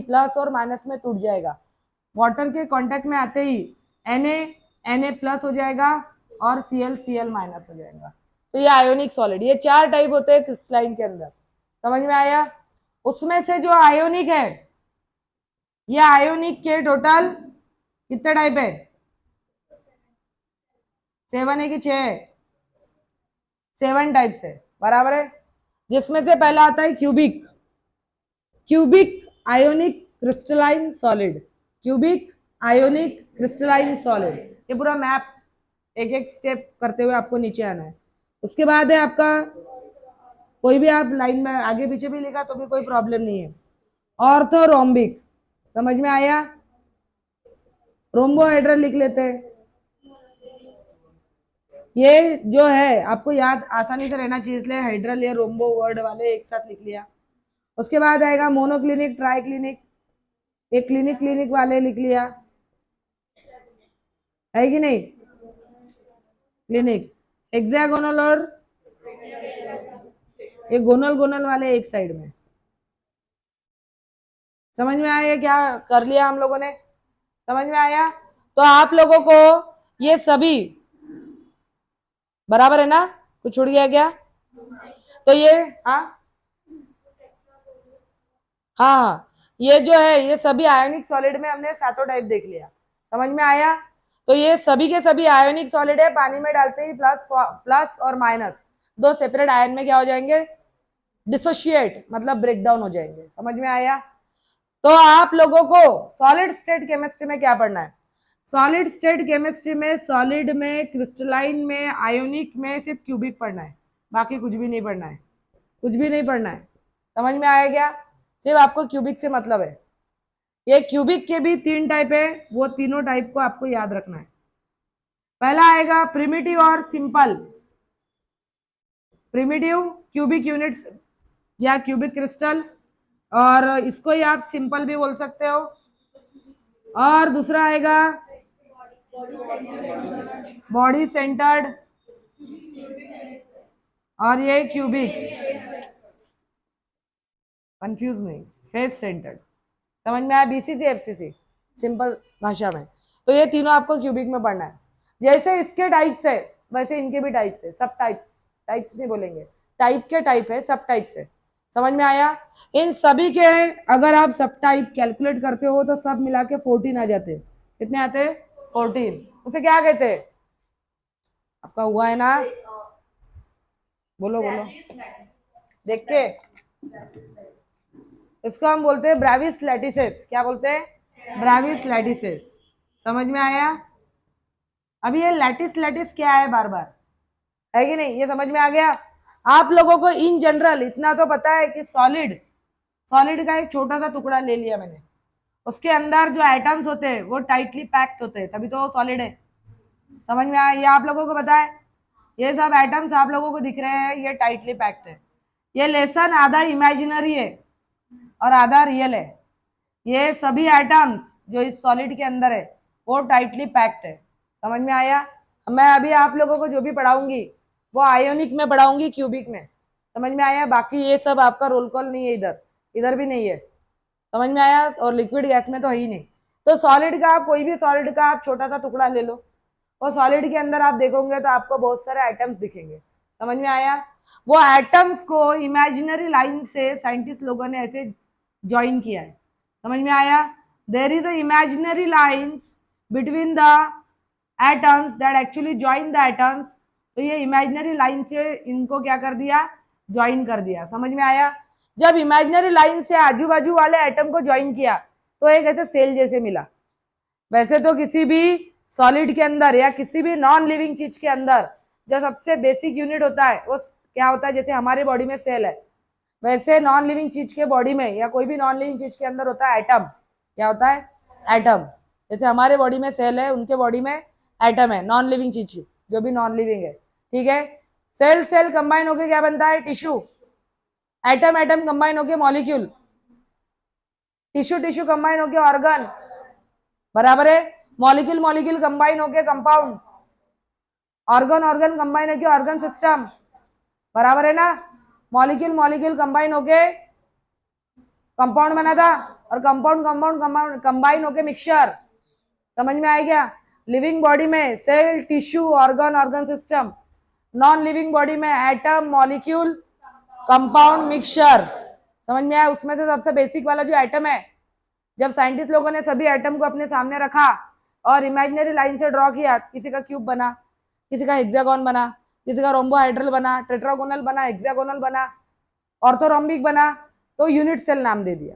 Plus और minus में टूट जाएगा। वाटर के कांटेक्ट में आते ही Na प्लस हो जाएगा और Cl माइनस हो जाएगा। तो ये आयोनिक सॉलिड, ये 4 टाइप होते हैं क्रिस्टलाइन के अंदर, समझ में आया। उसमें से जो आयोनिक है, ये आयोनिक के टोटल कितने टाइप है? 7 है कि 6 है? 7 टाइप्स है, बराबर है। जिसमें से पहला आता है cubic, cubic ionic crystalline solid, cubic ionic crystalline solid. ये पूरा मैप एक एक स्टेप करते हुए आपको नीचे आना है। उसके बाद है आपका, कोई भी आप लाइन में आगे पीछे भी लिखा तो भी कोई प्रॉब्लम नहीं है, ऑर्थोरोम्बिक, समझ में आया। रोम्बोहेड्रल लिख लेते हैं। ये जो है आपको याद आसानी से रहना चाहिए, इसलिए हाइड्रल या रोम्बो वर्ड वाले एक साथ लिख लिया। उसके बाद आएगा मोनोक्लिनिक, ट्राई क्लिनिक, एक क्लिनिक क्लिनिक वाले लिख लिया, है कि नहीं। क्लिनिक हेक्सागोनल और ये गोनल गोनल वाले एक साइड में। समझ में आया क्या कर लिया हम लोगों ने? समझ में आया। तो आप लोगों को ये सभी बराबर है ना, कुछ छूट गया क्या? तो ये हाँ हाँ, ये जो है ये सभी आयोनिक सॉलिड में हमने सातों टाइप देख लिया, समझ में आया। तो ये सभी के सभी आयोनिक सॉलिड है, पानी में डालते ही प्लस प्लस और माइनस दो सेपरेट आयन में क्या हो जाएंगे? डिसोशिएट, मतलब ब्रेक डाउन हो जाएंगे, समझ में आया। तो आप लोगों को सॉलिड स्टेट केमिस्ट्री में क्या पढ़ना है? सॉलिड स्टेट केमिस्ट्री में सॉलिड में, क्रिस्टलाइन में, आयोनिक में सिर्फ क्यूबिक पढ़ना है, बाकी कुछ भी नहीं पढ़ना है, कुछ भी नहीं पढ़ना है। समझ में आया क्या? सिर्फ आपको क्यूबिक से मतलब है। ये क्यूबिक के भी 3 टाइप है, वो तीनों टाइप को आपको याद रखना है। पहला आएगा प्रिमिटिव और सिंपल। प्रिमिटिव क्यूबिक यूनिट्स या क्यूबिक क्रिस्टल, और इसको ही आप सिंपल भी बोल सकते हो। और दूसरा आएगा बॉडी सेंटर्ड, और ये क्यूबिक, कंफ्यूज नहीं, फेस सेंटर्ड। समझ में आया? बीसीसी एफसीसी सिंपल भाषा में। तो ये तीनों आपको क्यूबिक में पढ़ना है। जैसे इसके टाइप्स है वैसे इनके भी टाइप्स है, सब टाइप्स, टाइप्स नहीं बोलेंगे, टाइप के टाइप है, सब टाइप्स है, समझ में आया। इन सभी के अगर आप सब टाइप कैलकुलेट करते हो तो सब मिला के 14 आ जाते हैं। कितने आते हैं? 14। उसे क्या कहते हैं? आपका हुआ है ना, बोलो बोलो देख के। इसको हम बोलते हैं ब्राविस लैटिसेस। क्या बोलते हैं? ब्राविस लैटिसेस। समझ में आया? अभी ये लैटिस लैटिस क्या है बार बार, है कि नहीं, ये समझ में आ गया। आप लोगों को इन जनरल इतना तो पता है कि सॉलिड, सॉलिड का एक छोटा सा टुकड़ा ले लिया मैंने, उसके अंदर जो एटम्स होते हैं वो टाइटली पैक्ड होते हैं, तभी तो वो सॉलिड है। समझ में आया? ये आप लोगों को पता है, ये सब एटम्स आप लोगों को दिख रहे हैं, ये टाइटली पैक्ड है। ये लेसन आधा इमेजिनरी है और आधा रियल है। ये सभी एटम्स जो इस सॉलिड के अंदर है वो टाइटली पैक्ड है, समझ में आया। मैं अभी आप लोगों को जो भी पढ़ाऊंगी वो आयोनिक में पढ़ाऊंगी, क्यूबिक में, समझ में आया। बाकी ये सब आपका रोल कॉल नहीं है, इधर इधर भी नहीं है, समझ में आया। और लिक्विड गैस में तो है ही नहीं। तो सॉलिड का, कोई भी सॉलिड का आप छोटा सा टुकड़ा ले लो, और सॉलिड के अंदर आप देखोगे तो आपको बहुत सारे एटम्स दिखेंगे, समझ में आया। वो एटम्स को इमेजिनरी लाइन से साइंटिस्ट लोगों ने ऐसे ज्वाइन किया है, समझ में आया। There is a imaginary lines between the atoms that actually join the atoms. तो ये इमेजिनरी लाइन से इनको क्या कर दिया? ज्वाइन कर दिया, समझ में आया। जब इमेजिनरी लाइन से आजू बाजू वाले एटम को ज्वाइन किया तो एक ऐसे सेल जैसे मिला। वैसे तो किसी भी सॉलिड के अंदर या किसी भी नॉन लिविंग चीज के अंदर जो सबसे बेसिक यूनिट होता है वो क्या होता है? जैसे हमारे बॉडी में सेल है, वैसे नॉन लिविंग चीज के बॉडी में या कोई भी नॉन लिविंग चीज के अंदर होता है एटम। क्या होता है? एटम। जैसे हमारे बॉडी में सेल है, उनके बॉडी में एटम है, नॉन लिविंग चीज जो भी नॉन लिविंग है, ठीक है। सेल सेल कंबाइन होकर क्या बनता है? टिश्यू। एटम एटम कंबाइन होकर मॉलिक्यूल, टिश्यू टिश्यू कंबाइन होकर ऑर्गन, बराबर है। मॉलिक्यूल मॉलिक्यूल कंबाइन होकर कंपाउंड, ऑर्गन ऑर्गन कंबाइन होकर ऑर्गन सिस्टम, बराबर है ना। मॉलिक्यूल मॉलिक्यूल कंबाइन होके कंपाउंड बना था, और कंपाउंड कंपाउंड कंपाउंड कंबाइन होके मिक्सचर। समझ में आया क्या? लिविंग बॉडी में cell, tissue, organ, organ system. Non living body में एटम, मॉलिक्यूल, कंपाउंड, मिक्सचर। समझ में आया? उसमें से सबसे बेसिक वाला जो एटम है, जब साइंटिस्ट लोगों ने सभी एटम को अपने सामने रखा और इमेजिनरी लाइन से ड्रॉ किया, किसी का क्यूब बना, किसी का हेक्सागोन बना, किसी का रोम्बोहाइड्रल बना, टेट्रागोनल बना, हेक्सागोनल बना, ऑर्थोरोम्बिक बना, तो यूनिट सेल नाम दे दिया।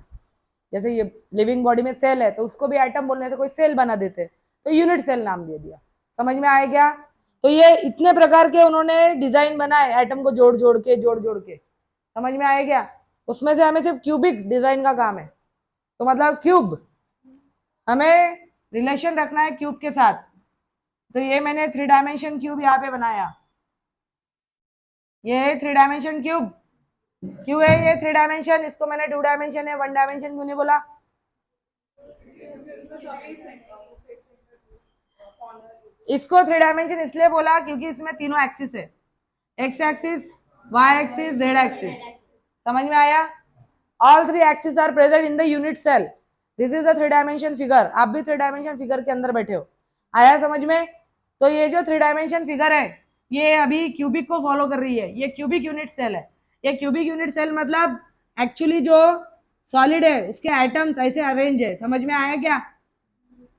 जैसे ये लिविंग बॉडी में सेल है तो उसको भी एटम बोलने से कोई सेल बना देते, तो यूनिट सेल नाम दे दिया। समझ में आया क्या? तो ये इतने प्रकार के उन्होंने डिजाइन बनाए एटम को जोड़ जोड़ के, जोड़ जोड़ के। समझ में आया क्या? उसमें से हमें सिर्फ क्यूबिक डिजाइन का काम है। तो मतलब क्यूब, हमें रिलेशन रखना है क्यूब के साथ। तो ये मैंने 3 डायमेंशन क्यूब यहाँ पे बनाया। ये 3 डायमेंशन क्यूब क्यों है? ये 3 डायमेंशन, इसको मैंने 2 डायमेंशन है 1 डायमेंशन क्यों नहीं बोला? इसको 3 डायमेंशन इसलिए बोला क्योंकि इसमें तीनों एक्सिस है, x axis, y axis, z axis. समझ में आया? All 3 axis are present in the unit cell. This is the 3 dimension figure. आप भी 3 डायमेंशन फिगर के अंदर बैठे हो। आया समझ में? तो ये जो 3 डायमेंशन फिगर है, ये अभी क्यूबिक को फॉलो कर रही है। ये क्यूबिक यूनिट सेल है। ये क्यूबिक यूनिट सेल मतलब एक्चुअली जो सॉलिड है उसके एटम्स ऐसे अरेंज है। समझ में आया क्या?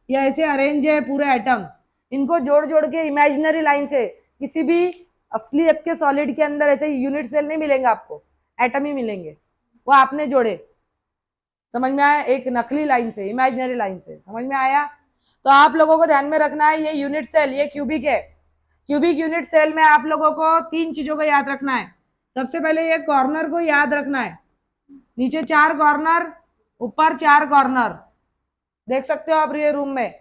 ये ऐसे अरेंज है पूरे एटम्स। इनको जोड़ जोड़ के इमेजिनरी लाइन से, किसी भी असलियत के सॉलिड के अंदर ऐसे यूनिट सेल नहीं मिलेंगे आपको, एटम ही मिलेंगे, वो आपने जोड़े। समझ में आया? एक नकली लाइन से, इमेजिनरी लाइन से। समझ में आया? तो आप लोगों को ध्यान में रखना है, ये यूनिट सेल, ये क्यूबिक है। क्यूबिक यूनिट सेल में आप लोगों को 3 चीजों को याद रखना है। सबसे पहले ये कॉर्नर को याद रखना है। नीचे 4 कॉर्नर, ऊपर 4 कॉर्नर। देख सकते हो आप ये रूम में,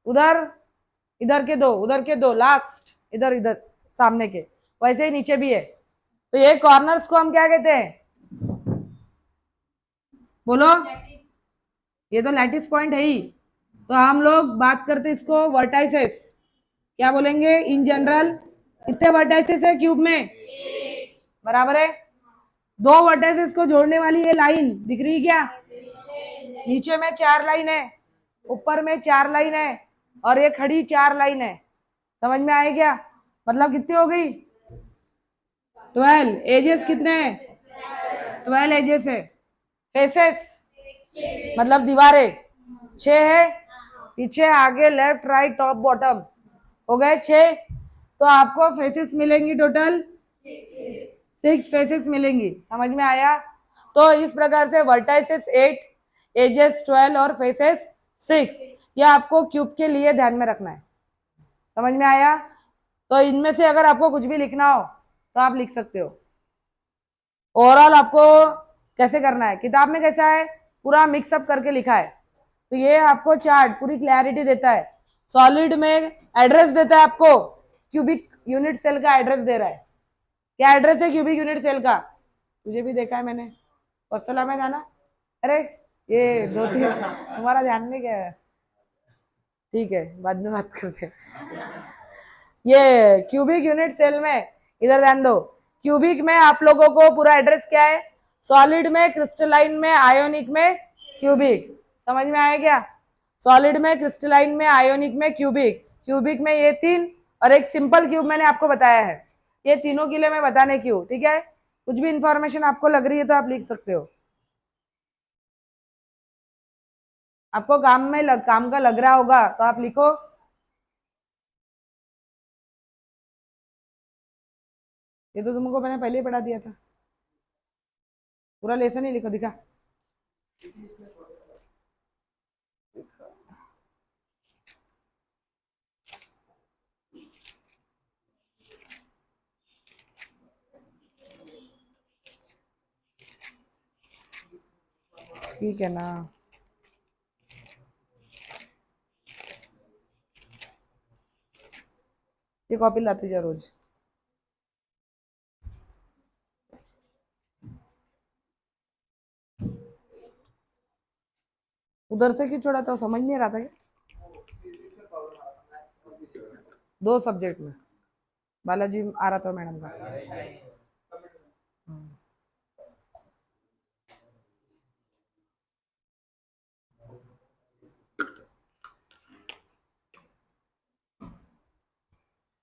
उधर, इधर के 2, उधर के 2, लास्ट इधर, इधर सामने के, वैसे ही नीचे भी है। तो ये कॉर्नर्स को हम क्या कहते हैं? बोलो। ये तो लैटिस पॉइंट है ही। तो हम लोग बात करते इसको वर्टाइसेस। क्या बोलेंगे इन जनरल? कितने वर्टाइसेस है क्यूब में? बराबर है। 2 वर्टाइसेस को जोड़ने वाली ये लाइन दिख रही है क्या? नीचे में 4 लाइन है, ऊपर में 4 लाइन है, और ये खड़ी 4 लाइन है। समझ में आए क्या? मतलब कितनी हो गई? 12 एजेस। कितने हैं? 12 एजेस है। फेसेस मतलब दीवारें 6 है, पीछे आगे लेफ्ट राइट टॉप बॉटम, हो गए 6। तो आपको फेसेस मिलेंगी टोटल 6 फेसेस मिलेंगी। समझ में आया? तो इस प्रकार से वर्टाइसेस 8, एजेस 12 और फेसेस 6, ये आपको क्यूब के लिए ध्यान में रखना है। समझ में आया? तो इनमें से अगर आपको कुछ भी लिखना हो तो आप लिख सकते हो। ओवरऑल आपको कैसे करना है, किताब में कैसा है पूरा मिक्सअप करके लिखा है। तो ये आपको चार्ट पूरी क्लैरिटी देता है। सॉलिड में एड्रेस देता है आपको, क्यूबिक यूनिट सेल का एड्रेस दे रहा है। क्या एड्रेस है क्यूबिक यूनिट सेल का? तुझे भी देखा है मैंने, वत्सला में जाना। अरे ये 2-3 तुम्हारा ध्यान नहीं गया है? ठीक है, बाद में बात करते हैं। ये क्यूबिक यूनिट सेल में इधर ध्यान दो। क्यूबिक में आप लोगों को पूरा एड्रेस क्या है? सॉलिड में, क्रिस्टलाइन में, आयोनिक में, क्यूबिक। समझ में आया क्या? सॉलिड में, क्रिस्टलाइन में, आयोनिक में, क्यूबिक। क्यूबिक में ये 3, और एक सिंपल क्यूब मैंने आपको बताया है। ये तीनों के लिए मैं बताने क्यों, ठीक है? कुछ भी इंफॉर्मेशन आपको लग रही है तो आप लिख सकते हो। आपको काम का लग रहा होगा तो आप लिखो। ये तो तुमको मैंने पहले ही पढ़ा दिया था। पूरा लेसन ही लिखो, दिखा। ठीक है ना? ये कॉपी लाते जा रोज। उधर से क्यों छोड़ा था, समझ नहीं रहा था क्या? 2 सब्जेक्ट में बालाजी आ रहा था मैडम का।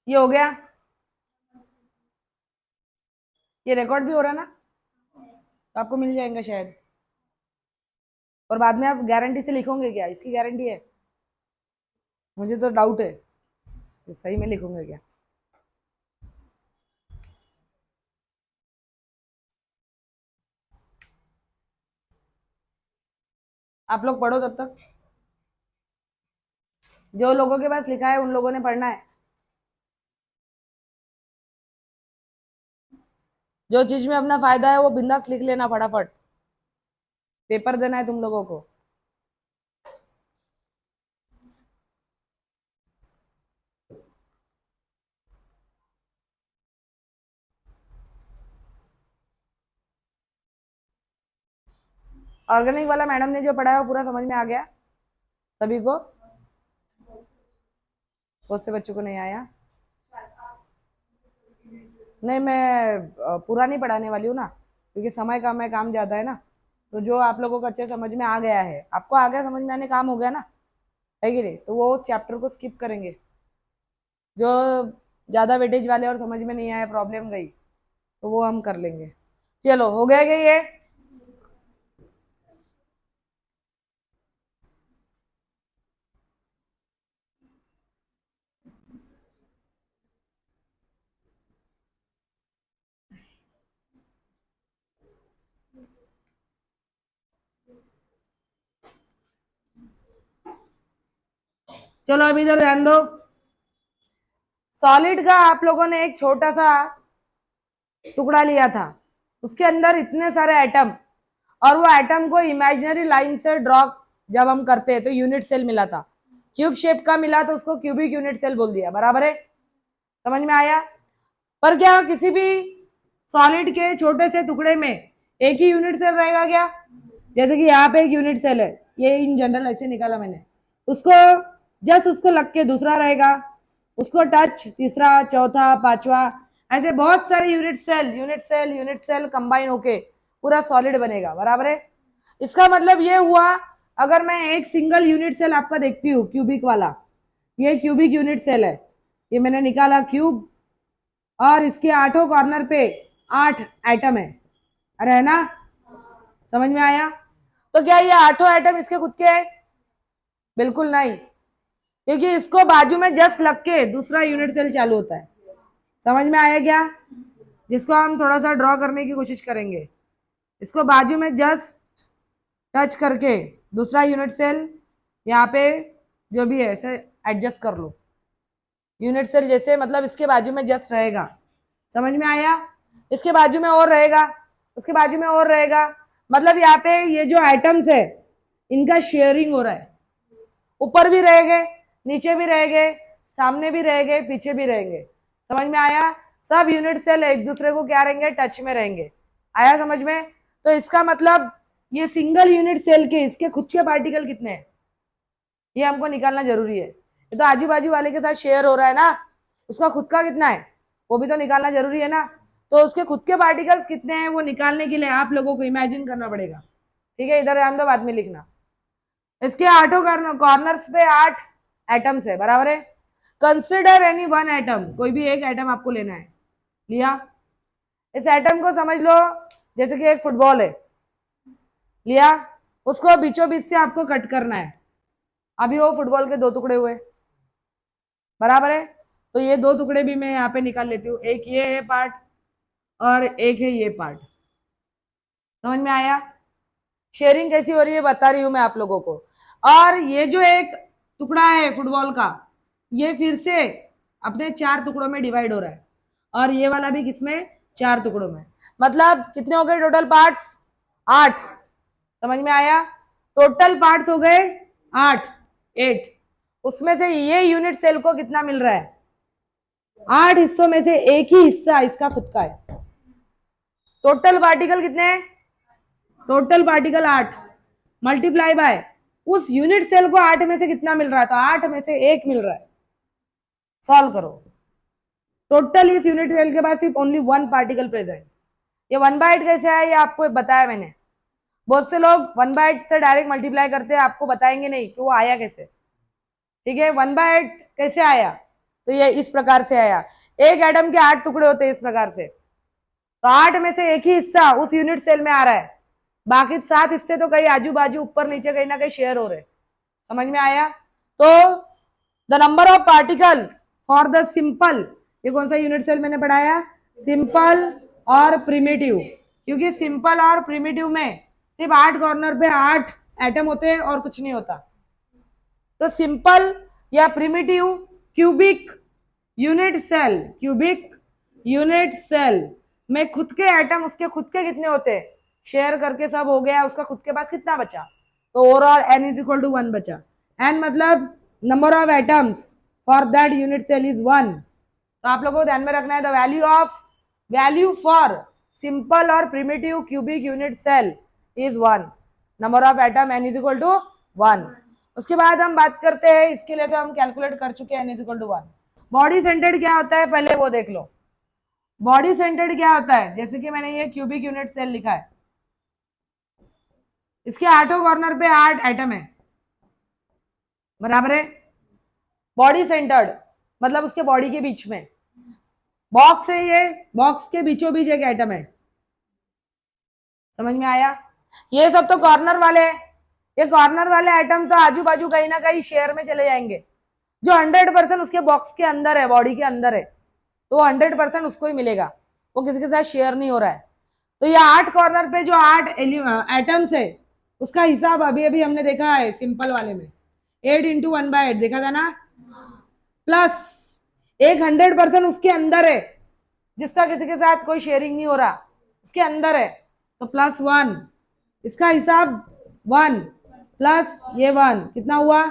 ये हो गया, ये रिकॉर्ड भी हो रहा है ना, तो आपको मिल जाएगा शायद। और बाद में आप गारंटी से लिखोगे क्या, इसकी गारंटी है? मुझे तो डाउट है कि सही में लिखोगे क्या। आप लोग पढ़ो तब तक, जो लोगों के पास लिखा है उन लोगों ने पढ़ना है। जो चीज में अपना फायदा है वो बिंदास लिख लेना फटाफट, पेपर देना है तुम लोगों को। ऑर्गेनिक वाला मैडम ने जो पढ़ाया वो पूरा समझ में आ गया सभी को? बहुत से बच्चों को नहीं आया। नहीं, मैं पूरा नहीं पढ़ाने वाली हूँ ना, क्योंकि समय कम है, काम ज्यादा है ना। तो जो आप लोगों को अच्छे समझ में आ गया है, आपको आ गया समझ में आने, काम हो गया ना, है कि नहीं? तो वो चैप्टर को स्किप करेंगे। जो ज्यादा वेटेज वाले और समझ में नहीं आया, प्रॉब्लम गई, तो वो हम कर लेंगे। चलो, हो गया क्या ये? चलो अब इधर ध्यान दो। सॉलिड का आप लोगों ने एक छोटा सा टुकड़ा लिया था, उसके अंदर इतने सारे एटम, और वो एटम को इमेजिनरी लाइन से ड्रॉ जब हम करते हैं तो यूनिट सेल मिला था। क्यूब शेप का मिला तो उसको क्यूबिक यूनिट सेल बोल दिया, बराबर है? समझ में आया? पर क्या किसी भी सॉलिड के छोटे से टुकड़े में एक ही यूनिट सेल रहेगा क्या? जैसे कि यहाँ पे एक यूनिट सेल है, ये इन जनरल ऐसे निकाला मैंने, उसको जस्ट उसको लग के दूसरा रहेगा, उसको टच तीसरा, चौथा, पांचवा, ऐसे बहुत सारे unit cell unit cell unit cell combine होके पूरा सॉलिड बनेगा, बराबर है? इसका मतलब ये हुआ, अगर मैं एक सिंगल यूनिट सेल आपका देखती हूँ क्यूबिक वाला, ये क्यूबिक यूनिट सेल है, ये मैंने निकाला क्यूब, और इसके आठों कॉर्नर पे 8 एटम है, अरे है ना? समझ में आया? तो क्या ये आठों एटम इसके खुद के हैं? बिल्कुल नहीं, क्योंकि इसको बाजू में जस्ट लग के दूसरा यूनिट सेल चालू होता है। समझ में आया क्या? जिसको हम थोड़ा सा ड्रॉ करने की कोशिश करेंगे, इसको बाजू में जस्ट टच करके दूसरा यूनिट सेल यहाँ पे जो भी है ऐसे एडजस्ट कर लो, यूनिट सेल जैसे, मतलब इसके बाजू में जस्ट रहेगा। समझ में आया? इसके बाजू में और रहेगा, उसके बाजू में और रहेगा, मतलब यहाँ पे ये जो आइटम्स है इनका शेयरिंग हो रहा है, ऊपर भी रहेंगे, नीचे भी रहेंगे, सामने भी रहेंगे, पीछे भी रहेंगे। समझ में आया? सब यूनिट सेल एक दूसरे को क्या रहेंगे, टच में रहेंगे। आया समझ में? तो इसका मतलब ये सिंगल यूनिट सेल के इसके खुद के पार्टिकल कितने हैं, ये हमको निकालना जरूरी है। ये तो आजू बाजू वाले के साथ शेयर हो रहा है ना, उसका खुद का कितना है वो भी तो निकालना जरूरी है ना। तो उसके खुद के पार्टिकल्स कितने हैं वो निकालने के लिए आप लोगों को इमेजिन करना पड़ेगा। ठीक है, इधर ध्यान दो, बाद में लिखना। इसके आठों कॉर्नर्स पे 8 एटम्स है, बराबर है? कंसिडर एनी वन एटम, कोई भी एक एटम आपको लेना है, लिया। इस एटम को समझ लो जैसे कि एक फुटबॉल है, लिया, उसको बीचों बीच से आपको कट करना है। अभी वो फुटबॉल के 2 टुकड़े हुए, बराबर है? तो ये 2 टुकड़े भी मैं यहाँ पे निकाल लेती हूँ, एक ये है पार्ट और एक है ये पार्ट। समझ में आया? शेयरिंग कैसी हो रही है बता रही हूँ मैं आप लोगों को। और ये जो एक टुकड़ा है फुटबॉल का, ये फिर से अपने 4 टुकड़ों में डिवाइड हो रहा है, और ये वाला भी किसमें, 4 टुकड़ों में। मतलब कितने हो गए टोटल पार्ट्स? 8। समझ में आया? टोटल पार्ट्स हो गए 8, 8। उसमें से ये यूनिट सेल को कितना मिल रहा है? 8 हिस्सों में से एक ही हिस्सा इसका खुद का है। टोटल पार्टिकल कितने हैं? टोटल पार्टिकल 8 मल्टीप्लाई बाय उस यूनिट सेल को 8 में से कितना मिल रहा है, तो 8 में से 1 मिल रहा है। सॉल्व करो। टोटल इस यूनिट सेल के पास सिर्फ ओनली 1 पार्टिकल प्रेजेंट। ये 1/8 कैसे आया ये आपको बताया मैंने। बहुत से लोग 1/8 से डायरेक्ट मल्टीप्लाई करते हैं, आपको बताएंगे नहीं कि वो आया कैसे। ठीक है, 1/8 कैसे आया, तो ये इस प्रकार से आया। एक एटम के 8 टुकड़े होते हैं इस प्रकार से, तो 8 में से एक ही हिस्सा उस यूनिट सेल में आ रहा है, बाकी 7 हिस्से तो कहीं आजू बाजू ऊपर नीचे कहीं ना कहीं शेयर हो रहे। समझ में आया? तो the number of particle for the simple, ये कौन सा यूनिट सेल मैंने पढ़ाया? सिंपल और प्रिमिटिव, क्योंकि सिंपल और प्रिमिटिव में सिर्फ 8 कॉर्नर पे 8 एटम होते हैं और कुछ नहीं होता। तो सिंपल या primitive cubic unit cell, cubic unit cell में खुद के एटम उसके खुद के कितने होते हैं, शेयर करके सब हो गया, उसका खुद के पास कितना बचा? तो overall n is equal to 1 बचा। n मतलब number of atoms for that unit cell is 1। तो आप लोगों को ध्यान में रखना है द वैल्यू फॉर सिंपल और primitive cubic unit cell is 1, number of atom n is equal to 1। उसके बाद हम बात करते हैं, इसके लिए तो हम कैलकुलेट कर चुके हैं n is equal to 1। Body centred क्या होता है पहले वो देख लो। बॉडी सेंटर्ड क्या होता है, जैसे कि मैंने ये क्यूबिक यूनिट सेल लिखा है, इसके 8 कॉर्नर पे 8 एटम है, बराबर है। बॉडी सेंटर्ड मतलब उसके बॉडी के बीच में बॉक्स है, ये बॉक्स के बीचों बीच एक एटम है। समझ में आया? ये सब तो कॉर्नर वाले हैं, ये कॉर्नर वाले एटम तो आजू बाजू कहीं ना कहीं शेयर में चले जाएंगे। जो 100% उसके बॉक्स के अंदर है, बॉडी के अंदर है, तो 100% उसको ही मिलेगा, वो किसी के साथ शेयर नहीं हो रहा है। तो ये 8 कॉर्नर पे जो 8 एटम्स है, उसका हिसाब अभी अभी हमने देखा है सिंपल वाले में, 8 इंटू 1/8 देखा था ना, प्लस एक 100% उसके अंदर है, जिसका किसी के साथ कोई शेयरिंग नहीं हो रहा, उसके अंदर है, तो +1, इसका हिसाब 1 प्लस ये 1 कितना हुआ?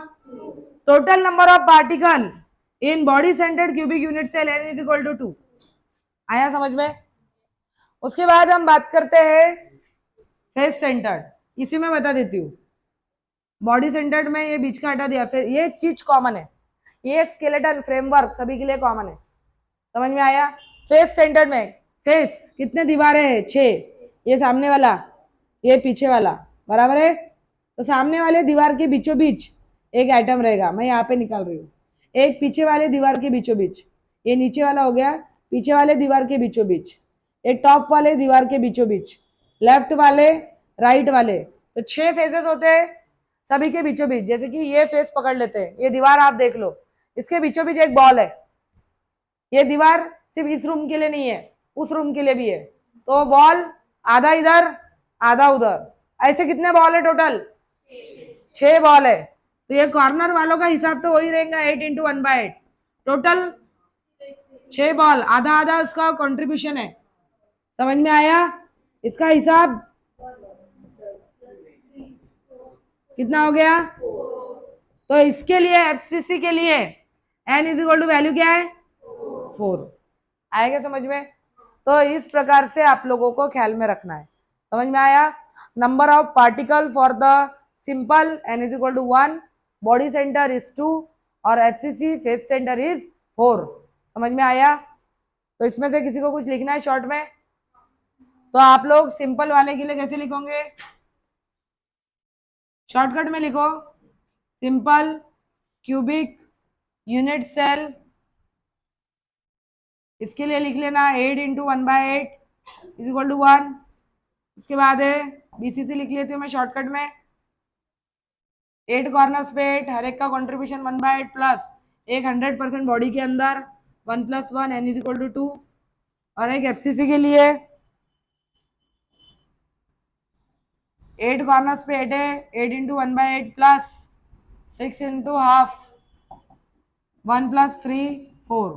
Total number of particle in body centred cubic unit cell n is equal to 2। आया समझ में? उसके बाद हम बात करते हैं फेस सेंटर्ड, इसी में बता देती हूँ। बॉडी सेंटर्ड में ये बीच का हटा दिया, फिर ये चीज कॉमन है, ये स्केलेटन फ्रेमवर्क सभी के लिए कॉमन है। समझ में आया? फेस सेंटर्ड में फेस कितने दीवारें हैं? 6, ये सामने वाला, ये पीछे वाला, बराबर है। तो सामने वाले दीवार के बीचों बीच एक एटम रहेगा, मैं यहाँ पे निकाल रही हूँ, एक पीछे वाले दीवार के बीचों बीच, ये नीचे वाला हो गया, पीछे वाले दीवार के बीचों बीच, एक टॉप वाले दीवार के बीचों बीच, लेफ्ट वाले, राइट वाले, तो 6 फेजेस होते हैं सभी के बीचों बीच। जैसे कि ये फेस पकड़ लेते हैं, ये दीवार आप देख लो, इसके बीचों बीच एक बॉल है, ये दीवार सिर्फ इस रूम के लिए नहीं है, उस रूम के लिए भी है, तो बॉल आधा इधर आधा उधर, ऐसे कितने बॉल है टोटल? 6 बॉल है। तो ये कॉर्नर वालों का हिसाब तो वही रहेगा, 8 इंटू 1/8, टोटल 6 बॉल, आधा आधा उसका कंट्रीब्यूशन है। समझ में आया? इसका हिसाब कितना हो गया? तो इसके लिए एफसीसी के लिए n is equal to value क्या है? 4। आएगा समझ में? तो इस प्रकार से आप लोगों को ख्याल में रखना है। समझ में आया? Number of particle for the simple n is equal to 1, body centre is 2 और एफसीसी फेस सेंटर इज 4। समझ में आया? तो इसमें से किसी को कुछ लिखना है शॉर्ट में, तो आप लोग सिंपल वाले के लिए कैसे लिखोगे? शॉर्टकट में लिखो, सिंपल क्यूबिक यूनिट सेल, इसके लिए लिख लेना 8 इंटू 1/8 इज इक्वल टू 1। उसके बाद है बीसीसी लिख लेती हूँ मैं शॉर्टकट में, 8 कॉर्नर्स पे 8, हर एक का कॉन्ट्रीब्यूशन 1/8 प्लस एक 100% बॉडी के अंदर 1 + 1 n इज इक्वल टू 2, और एक एफसीसी के लिए 8 कॉर्नर्स पे 8 है, 8 इंटू 1/8 प्लस 6 इंटू हाफ 1 + 3 4।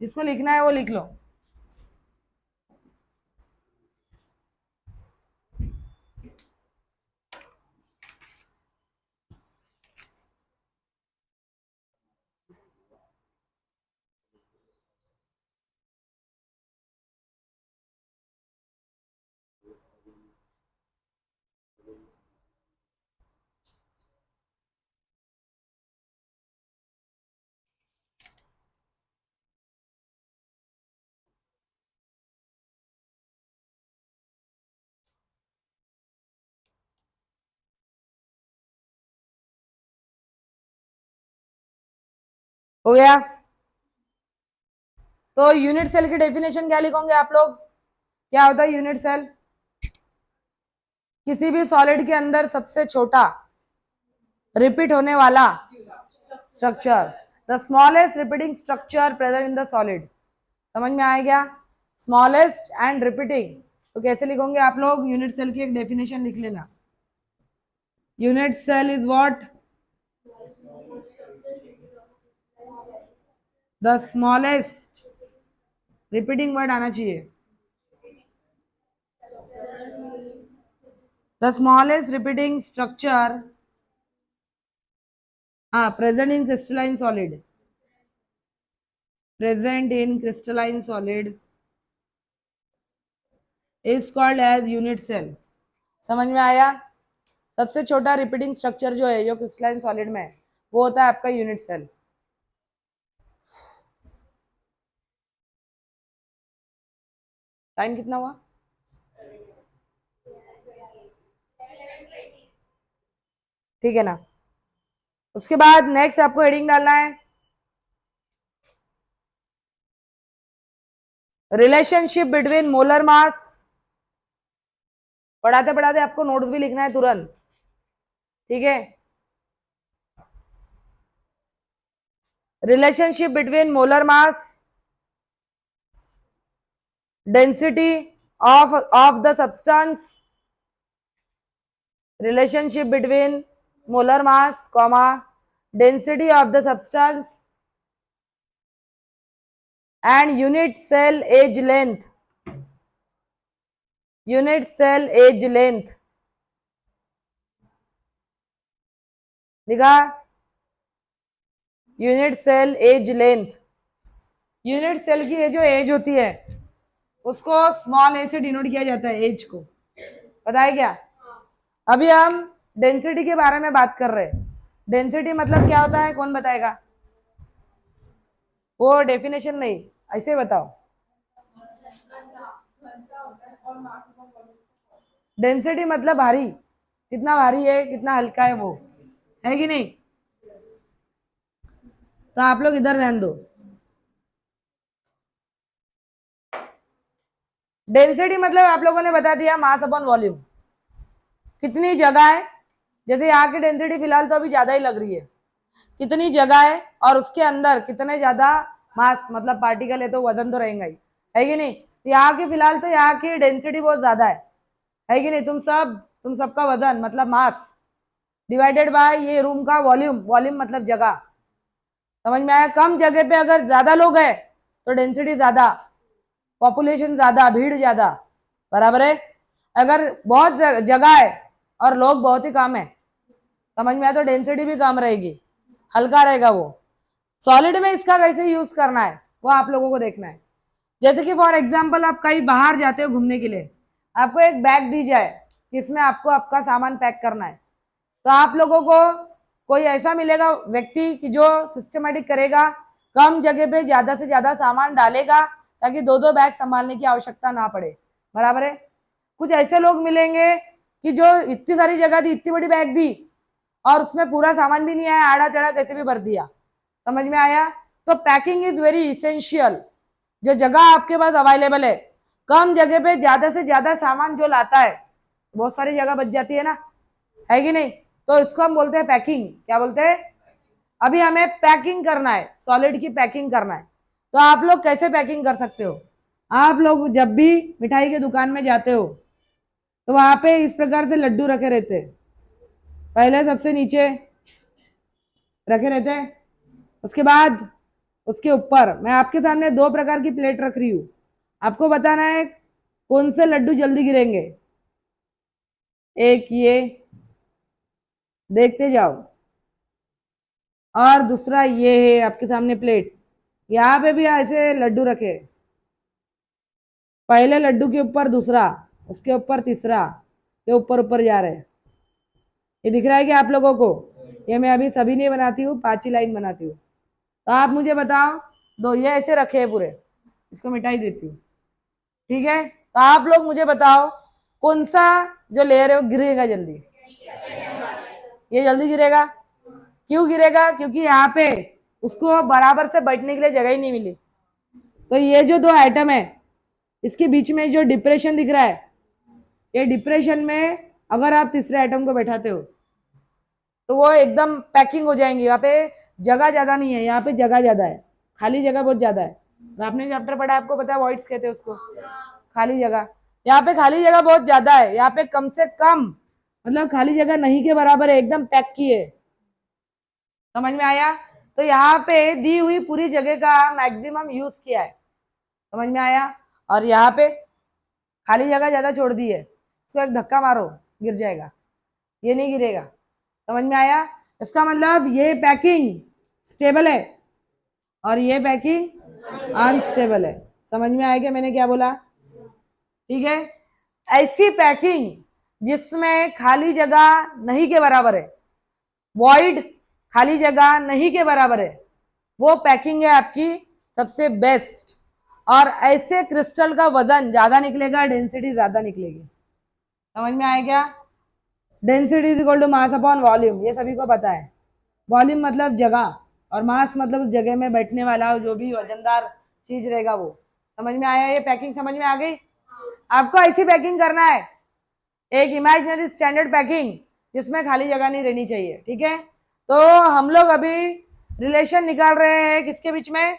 जिसको लिखना है वो लिख लो। हो गया? तो यूनिट सेल की डेफिनेशन क्या लिखोगे आप लोग? क्या होता है यूनिट सेल? किसी भी सॉलिड के अंदर सबसे छोटा रिपीट होने वाला structure, the smallest repeating structure present in the solid. समझ में आया क्या? Smallest and repeating. तो कैसे लिखोगे आप लोग? यूनिट सेल की एक डेफिनेशन लिख लेना। Unit cell is what? The smallest, repeating word आना चाहिए, the smallest repeating structure present in crystalline solid, present in crystalline solid is called as unit cell। समझ में आया? सबसे छोटा रिपीटिंग स्ट्रक्चर जो है, जो क्रिस्टलाइन सॉलिड में है, वो होता है आपका यूनिट सेल। टाइम कितना हुआ? ठीक है ना? उसके बाद नेक्स्ट आपको हेडिंग डालना है रिलेशनशिप बिटवीन मोलर मास। पढ़ाते पढ़ाते आपको नोट्स भी लिखना है तुरंत, ठीक है? Relationship between molar mass, density of the substance, relationship between molar mass comma density of the substance and unit cell age length, unit cell age length लिखा? Unit cell edge length, unit cell की ये जो as होती है उसको small ए से denote किया जाता है, एज को। पता है क्या? अभी हम डेंसिटी के बारे में बात कर रहे हैं। डेंसिटी मतलब क्या होता है, कौन बताएगा? वो डेफिनेशन नहीं, ऐसे बताओ। डेंसिटी मतलब भारी, कितना भारी है, कितना हल्का है, वो है कि नहीं? तो आप लोग इधर ध्यान दो। डेंसिटी मतलब आप लोगों ने बता दिया मास अपॉन वॉल्यूम, कितनी जगह है। जैसे यहाँ की डेंसिटी फिलहाल तो अभी ज्यादा ही लग रही है, कितनी जगह है और उसके अंदर कितने ज्यादा मास मतलब पार्टिकल है, तो वजन तो रहेगा ही, है कि नहीं? तो यहाँ की फिलहाल तो यहाँ की डेंसिटी बहुत ज्यादा है कि नहीं? तुम सबका वजन मतलब मास डिवाइडेड बाय ये रूम का वॉल्यूम, वॉल्यूम मतलब जगह। समझ में आया? कम जगह पे अगर ज्यादा लोग हैं तो डेंसिटी ज्यादा, पॉपुलेशन ज्यादा, भीड़ ज्यादा, बराबर है? अगर बहुत जगह है और लोग बहुत ही कम है, समझ में आया, तो डेंसिटी भी कम रहेगी, हल्का रहेगा वो। सॉलिड में इसका कैसे यूज करना है वो आप लोगों को देखना है। जैसे कि फॉर एग्जाम्पल आप कहीं बाहर जाते हो घूमने के लिए, आपको एक बैग दी जाए जिसमें आपको आपका सामान पैक करना है, तो आप लोगों को कोई ऐसा मिलेगा व्यक्ति कि जो सिस्टमेटिक करेगा, कम जगह पे ज्यादा से ज्यादा सामान डालेगा ताकि दो दो बैग संभालने की आवश्यकता ना पड़े, बराबर है? कुछ ऐसे लोग मिलेंगे कि जो इतनी सारी जगह दी, इतनी बड़ी बैग दी और उसमें पूरा सामान भी नहीं आया, आड़ा टेढ़ा कैसे भी भर दिया। समझ में आया? तो पैकिंग इज वेरी इसेंशियल। जो जगह आपके पास अवेलेबल है, कम जगह पे ज्यादा से ज्यादा सामान जो लाता है, बहुत सारी जगह बच जाती है ना, है कि नहीं? तो इसको हम बोलते हैं पैकिंग। क्या बोलते हैं? अभी हमें पैकिंग करना है, सॉलिड की पैकिंग करना है। तो आप लोग कैसे पैकिंग कर सकते हो? आप लोग जब भी मिठाई के दुकान में जाते हो तो वहां पे इस प्रकार से लड्डू रखे रहते हैं, पहले सबसे नीचे रखे रहते हैं, उसके बाद उसके ऊपर मैं आपके सामने दो प्रकार की प्लेट रख रही हूं, आपको बताना है कौन से लड्डू जल्दी गिरेंगे। एक ये देखते जाओ, और दूसरा ये है आपके सामने प्लेट, यहाँ पे भी ऐसे लड्डू रखे, पहले लड्डू के ऊपर दूसरा, उसके ऊपर तीसरा, ये ऊपर ऊपर जा रहे हैं। ये दिख रहा है कि आप लोगों को? ये मैं अभी सभी नहीं बनाती हूँ, 5 ही लाइन बनाती हूँ। तो आप मुझे बताओ, दो ये ऐसे रखे हैं पूरे, इसको मिटाई देती हूँ, ठीक है? तो आप लोग मुझे बताओ कौन सा जो लेयर है वो गिरेगा जल्दी? ये जल्दी गिरेगा। क्यों गिरेगा? क्योंकि यहाँ पे उसको बराबर से बैठने के लिए जगह ही नहीं मिली, तो ये जो दो एटम है इसके बीच में जो डिप्रेशन दिख रहा है, ये डिप्रेशन में अगर आप तीसरे एटम को बैठाते हो तो वो एकदम पैकिंग हो जाएंगे। यहाँ पे जगह ज्यादा नहीं है, यहाँ पे जगह ज्यादा है, खाली जगह बहुत ज्यादा है। आपने चैप्टर पढ़ा, आपको पता है वॉइड्स कहते हैं उसको, खाली जगह। यहाँ पे खाली जगह बहुत ज्यादा है, यहाँ पे कम से कम मतलब खाली जगह नहीं के बराबर है, एकदम पैक की है। समझ में आया? तो यहाँ पे दी हुई पूरी जगह का मैक्सिमम यूज किया है। समझ में आया? और यहाँ पे खाली जगह ज्यादा छोड़ दी है, इसको एक धक्का मारो गिर जाएगा, ये नहीं गिरेगा। समझ में आया? इसका मतलब ये पैकिंग स्टेबल है और ये पैकिंग अनस्टेबल है। समझ में आया क्या मैंने क्या बोला? ठीक है। ऐसी पैकिंग जिसमें खाली जगह नहीं के बराबर है, वॉइड खाली जगह नहीं के बराबर है, वो पैकिंग है आपकी सबसे बेस्ट। और ऐसे क्रिस्टल का वजन ज्यादा निकलेगा, डेंसिटी ज्यादा निकलेगी। समझ में आया क्या? Density is equal to mass upon volume, ये सभी को पता है। वॉल्यूम मतलब जगह और मास मतलब उस जगह में बैठने वाला जो भी वजनदार चीज रहेगा वो। समझ में आया? ये पैकिंग समझ में आ गई? आपको ऐसी पैकिंग करना है, एक इमेजिनरी स्टैंडर्ड पैकिंग जिसमें खाली जगह नहीं रहनी चाहिए। ठीक है। तो हम लोग अभी रिलेशन निकाल रहे हैं किसके बीच में?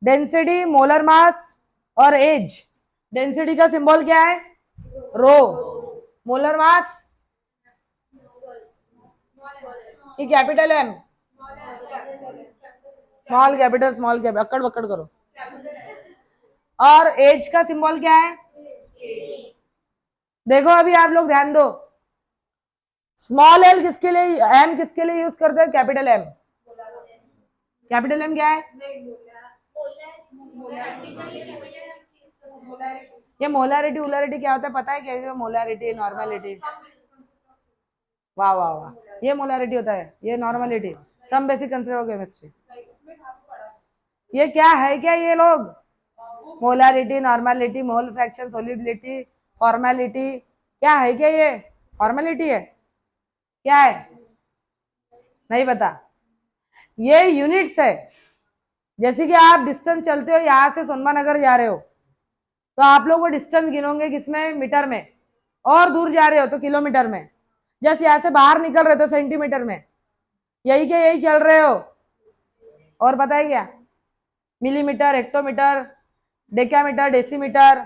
डेंसिटी, मोलर मास और एज। डेंसिटी का सिंबल क्या है? रो। मोलर मास कि capital M? Small capital small capital, अक्कड़ बक्कड़ करो। और एज का सिंबल क्या है? देखो अभी आप लोग ध्यान दो, स्मॉल एल किसके लिए, एम किसके लिए यूज करते हैं? Capital M. कैपिटल एम क्या है? ये मोलारिटी उलारिटी क्या होता है पता है? क्या मोलारिटी, नॉर्मलिटी, वाह वाह वाह, ये मोलारिटी होता है, ये normality. Some basic concept of chemistry. ये क्या है क्या ये लोग? Molarity, normality, mole fraction, solubility, formality, क्या है क्या ये? फॉर्मेलिटी है? क्या है? नहीं पता। ये यूनिट्स है। जैसे कि आप डिस्टेंस चलते हो, यहाँ से सोनमा नगर जा रहे हो तो आप लोग वो डिस्टेंस गिनोगे किसमें? मीटर में। और दूर जा रहे हो तो किलोमीटर में। जैसे यहाँ से बाहर निकल रहे हो तो सेंटीमीटर में। यही के यही चल रहे हो। और पता है क्या? Millimetre, hectometre, decametre, decimetre,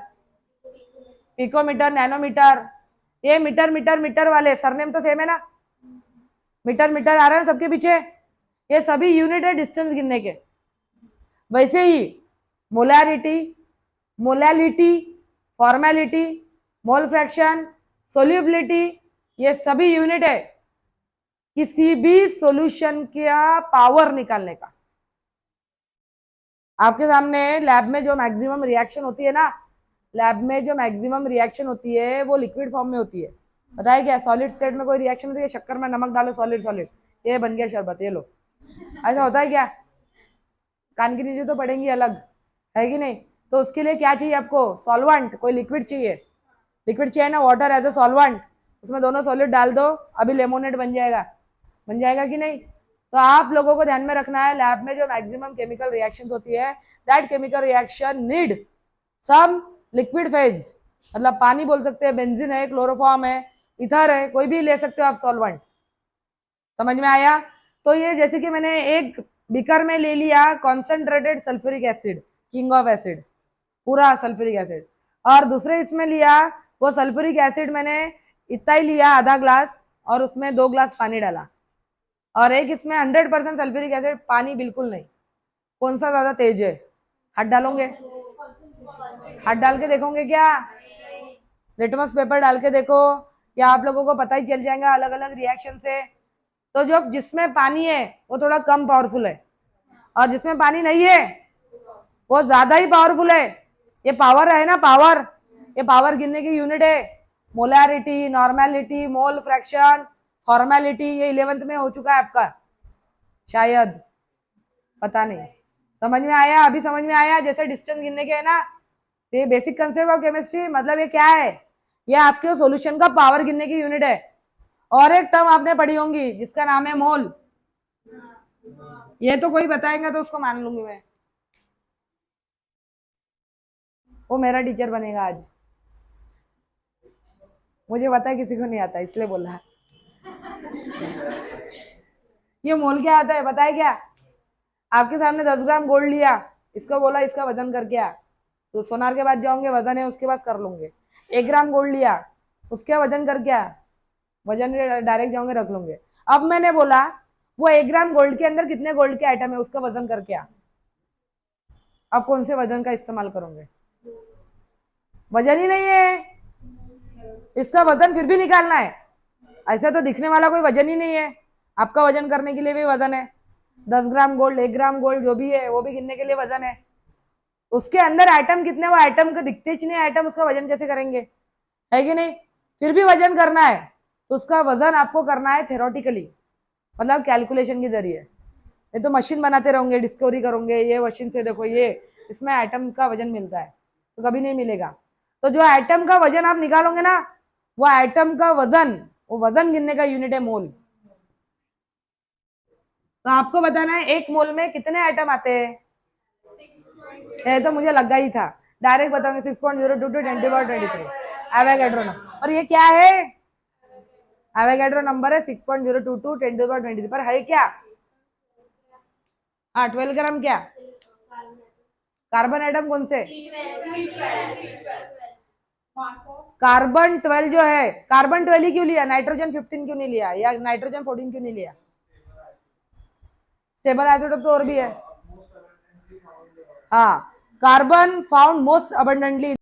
picometre, nanometre, ये मीटर मीटर मीटर वाले सरनेम तो सेम है ना? मीटर मीटर आ रहे हैं सबके पीछे, ये सभी यूनिट है डिस्टेंस गिनने के। वैसे ही molarity, molality, formality, mole fraction, solubility, ये सभी यूनिट है किसी भी सॉल्यूशन का पावर निकालने का। आपके सामने लैब में जो मैक्सिमम रिएक्शन होती है ना, लैब में जो मैक्सिमम रिएक्शन होती है वो लिक्विड फॉर्म में होती है। पता है क्या? सॉलिड स्टेट में कोई रिएक्शन होती है, शक्कर में नमक डालो, सॉलिड सॉलिड, ये बन गया शरबत, ये लो। ऐसा होता है क्या? कान के नीचे तो पड़ेंगी अलग, है कि नहीं? तो उसके लिए क्या चाहिए आपको? सॉल्वेंट, कोई लिक्विड चाहिए। लिक्विड चाहिए ना, वाटर एज ए सॉल्वेंट, उसमें दोनों सॉलिड डाल दो, अभी लेमोनेड बन जाएगा। बन जाएगा कि नहीं? तो आप लोगों को ध्यान में रखना है, लैब में जो मैक्सिमम केमिकल रिएक्शंस होती है, that chemical reaction need some liquid phase. मतलब पानी बोल सकते हैं, बेंजीन है, क्लोरोफॉर्म है, इथर है, कोई भी ले सकते हो आप सॉल्वेंट। समझ में आया? तो ये जैसे कि मैंने एक बीकर में ले लिया concentrated sulphuric acid, king of acid, पूरा सल्फ्यूरिक एसिड, और दूसरे इसमें लिया वो सल्फ्यूरिक एसिड मैंने इतना ही लिया, आधा ग्लास, और उसमें 2 ग्लास पानी डाला। और एक इसमें 100% सल्फ्यूरिक एसिड, पानी बिल्कुल नहीं। कौन सा ज्यादा तेज है? हाथ डालोगे? हाथ डाल के देखोगे क्या? लिटमस पेपर डाल के देखो, या आप लोगों को पता ही चल जाएगा अलग अलग रिएक्शन से। तो जो जिसमें पानी है वो थोड़ा कम पावरफुल है, और जिसमें पानी नहीं है वो ज्यादा ही पावरफुल है। ये पावर है ना, पावर, ये पावर गिनने की यूनिट है। Molarity, normality, mole fraction, formality, ये 11th में हो चुका है आपका शायद, पता नहीं। समझ में आया? अभी समझ में आया? जैसे डिस्टेंस गिनने के है ना, ये बेसिक कंसेप्ट ऑफ केमिस्ट्री, मतलब ये क्या है? ये आपके सॉल्यूशन का पावर गिनने की यूनिट है। और एक टर्म आपने पढ़ी होंगी जिसका नाम है मोल। ये तो कोई बताएगा तो उसको मान लूंगी मैं। वो मेरा टीचर बनेगा आज। मुझे पता है किसी को नहीं आता, इसलिए बोला। ये मोल क्या आता है पता है क्या? आपके सामने 10 ग्राम गोल्ड लिया, इसको बोला इसका वजन करके आ, तो सोनार के पास जाओगे, वजन है उसके पास कर लूंगे। 1 ग्राम गोल्ड लिया, उसका वजन करके आ, वजन डायरेक्ट जाओगे रख लूंगे। अब मैंने बोला वो 1 ग्राम गोल्ड के अंदर कितने गोल्ड के आइटम है उसका वजन करके आ, अब कौन से वजन का इस्तेमाल करोगे? वजन ही नहीं है, इसका वजन फिर भी निकालना है। ऐसा तो दिखने वाला कोई वजन ही नहीं है, आपका वजन करने के लिए भी वजन है। 10 ग्राम गोल्ड, 1 ग्राम गोल्ड जो भी है वो भी गिनने के लिए वजन है। उसके अंदर आइटम कितने, वो आइटम को दिखते ही नहीं आइटम, उसका वजन कैसे करेंगे? है कि नहीं? फिर भी वजन करना है तो उसका वजन आपको करना है थेरोटिकली, मतलब कैलकुलेशन के जरिए। ये तो मशीन बनाते रहोगे, डिस्कवरी करोगे, ये मशीन से देखो ये इसमें आइटम का वजन मिलता है, तो कभी नहीं मिलेगा। तो जो आइटम का वजन आप निकालोगे ना, वो आइटम का वजन, वो वजन गिनने का यूनिट है मोल। तो आपको बताना है एक मोल में कितने आइटम आते हैं। ये तो मुझे लगा ही था, डायरेक्ट बताऊंगे 6.022 10^23 एवोगैड्रो नंबर। और ये क्या है? एवोगैड्रो नंबर है 6.022 10^23 पर है क्या? हाँ 12 ग्राम क्या? कार्बन आइटम कौन से? कार्बन 12 जो है, कार्बन 12 ही क्यों लिया, नाइट्रोजन 15 क्यों नहीं लिया, या नाइट्रोजन 14 क्यों नहीं लिया? स्टेबल आइसोटोप तो और भी है। हाँ, कार्बन फाउंड मोस्ट अबंडेंटली